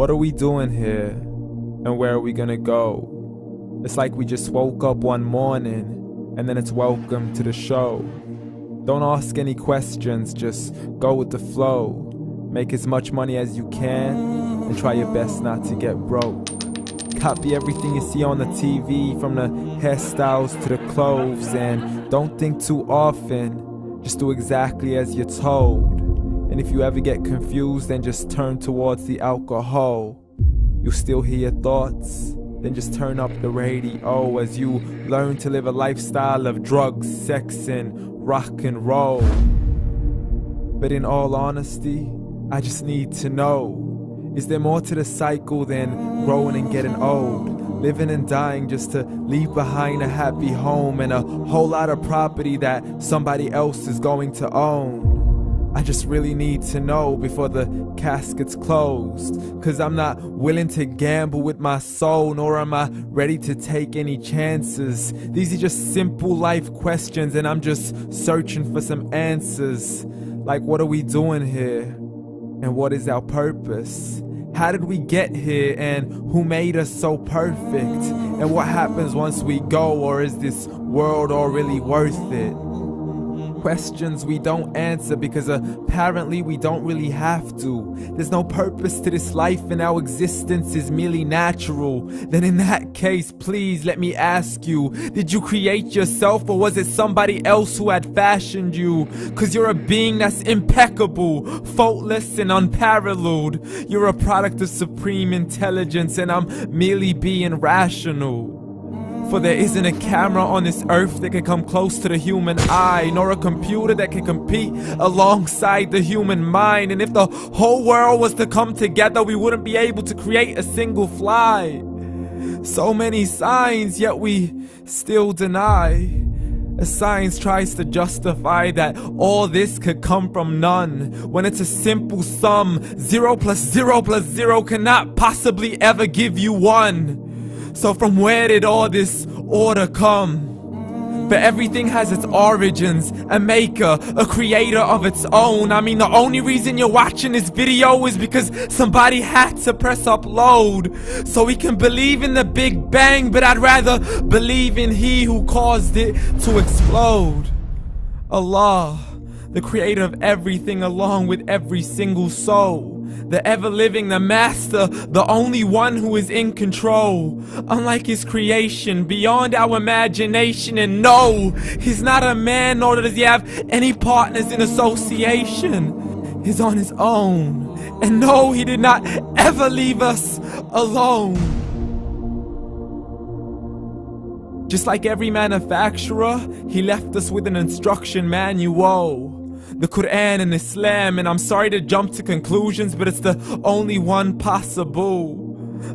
What are we doing here? And where are we gonna go? It's like we just woke up one morning and then it's welcome to the show. Don't ask any questions, just go with the flow. Make as much money as you can and try your best not to get broke. Copy everything you see on the TV, from the hairstyles to the clothes, and don't think too often, just do exactly as you're told. And if you ever get confused, then just turn towards the alcohol. You still hear your thoughts? Then just turn up the radio as you learn to live a lifestyle of drugs, sex, and rock and roll. But in all honesty, I just need to know, is there more to the cycle than growing and getting old? Living and dying just to leave behind a happy home and a whole lot of property that somebody else is going to own. I just really need to know before the casket's closed, 'cause I'm not willing to gamble with my soul, nor am I ready to take any chances. These are just simple life questions and I'm just searching for some answers. Like, what are we doing here? And what is our purpose? How did we get here, and who made us so perfect? And what happens once we go, or is this world all really worth it? Questions we don't answer because apparently we don't really have to. There's no purpose to this life and our existence is merely natural. Then in that case, please let me ask you, did you create yourself, or was it somebody else who had fashioned you? 'Cause you're a being that's impeccable, faultless and unparalleled. You're a product of supreme intelligence and I'm merely being rational. For there isn't a camera on this earth that can come close to the human eye, nor a computer that can compete alongside the human mind. And if the whole world was to come together, we wouldn't be able to create a single fly. So many signs, yet we still deny. As science tries to justify that all this could come from none, when it's a simple sum. 0 plus 0 plus 0 cannot possibly ever give you 1. So from where did all this order come? But everything has its origins, a maker, a creator of its own. I mean, the only reason you're watching this video is because somebody had to press upload. So we can believe in the Big Bang, but I'd rather believe in He who caused it to explode. Allah, the creator of everything along with every single soul. The ever-living, the master, the only one who is in control. Unlike his creation, beyond our imagination. And no, he's not a man, nor does he have any partners in association. He's on his own. And no, he did not ever leave us alone. Just like every manufacturer, he left us with an instruction manual. The Quran and Islam, and I'm sorry to jump to conclusions, but it's the only one possible.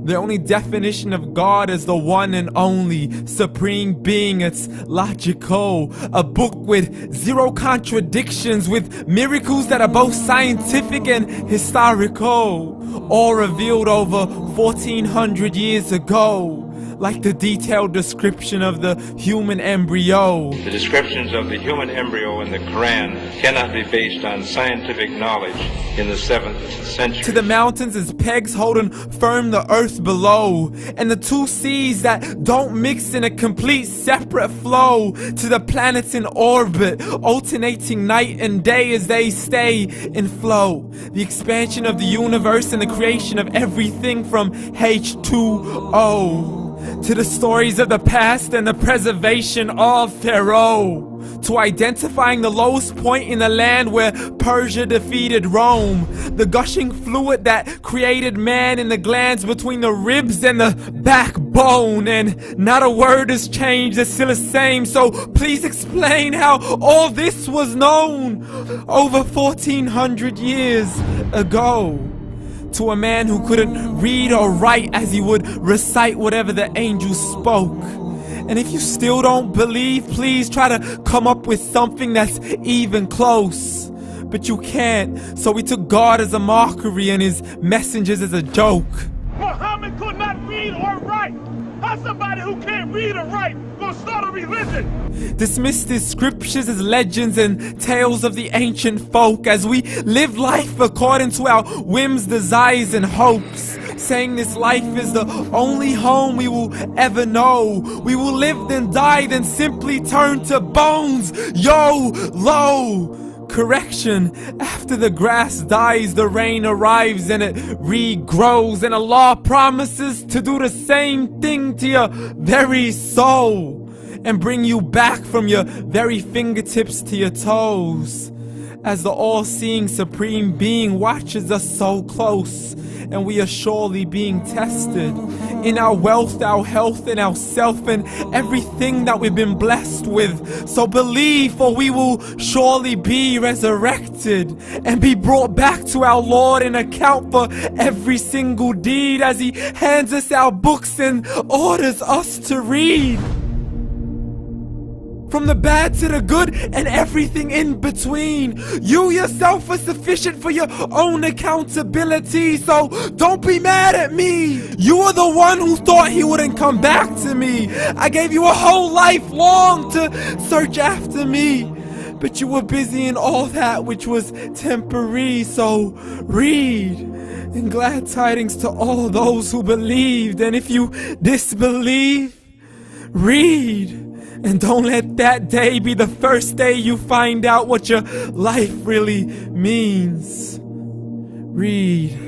The only definition of God is the one and only supreme being. It's logical, a book with 0 contradictions, with miracles that are both scientific and historical, all revealed over 1400 years ago. Like the detailed description of the human embryo. The descriptions of the human embryo in the Quran cannot be based on scientific knowledge in the 7th century. To the mountains as pegs holding firm the earth below, and the 2 seas that don't mix in a complete separate flow. To the planets in orbit, alternating night and day as they stay in flow. The expansion of the universe and the creation of everything from H2O. To the stories of the past and the preservation of Pharaoh. To identifying the lowest point in the land where Persia defeated Rome. The gushing fluid that created man in the glands between the ribs and the backbone. And not a word has changed, it's still the same. So please explain how all this was known over 1400 years ago. To a man who couldn't read or write, as he would recite whatever the angels spoke. And if you still don't believe, please try to come up with something that's even close. But you can't, so we took God as a mockery and his messengers as a joke. Muhammad could not read or write. How's somebody who can't read or write gonna start a religion? Dismissed his scriptures as legends and tales of the ancient folk, as we live life according to our whims, desires, and hopes. saying this life is the only home we will ever know. We will live then die, then simply turn to bones. YOLO! Correction, after the grass dies, the rain arrives and it regrows, and Allah promises to do the same thing to your very soul and bring you back from your very fingertips to your toes, as the all-seeing supreme being watches us so close, and we are surely being tested in our wealth, our health, and our self, and everything that we've been blessed with. So believe, for we will surely be resurrected and be brought back to our Lord and account for every single deed, as He hands us our books and orders us to read. From the bad to the good and everything in between. You yourself are sufficient for your own accountability, so don't be mad at me. You are the one who thought He wouldn't come back to me. I gave you a whole life long to search after me, but you were busy in all that which was temporary. So read, and glad tidings to all those who believed. And if you disbelieve, read. And don't let that day be the first day you find out what your life really means. Read.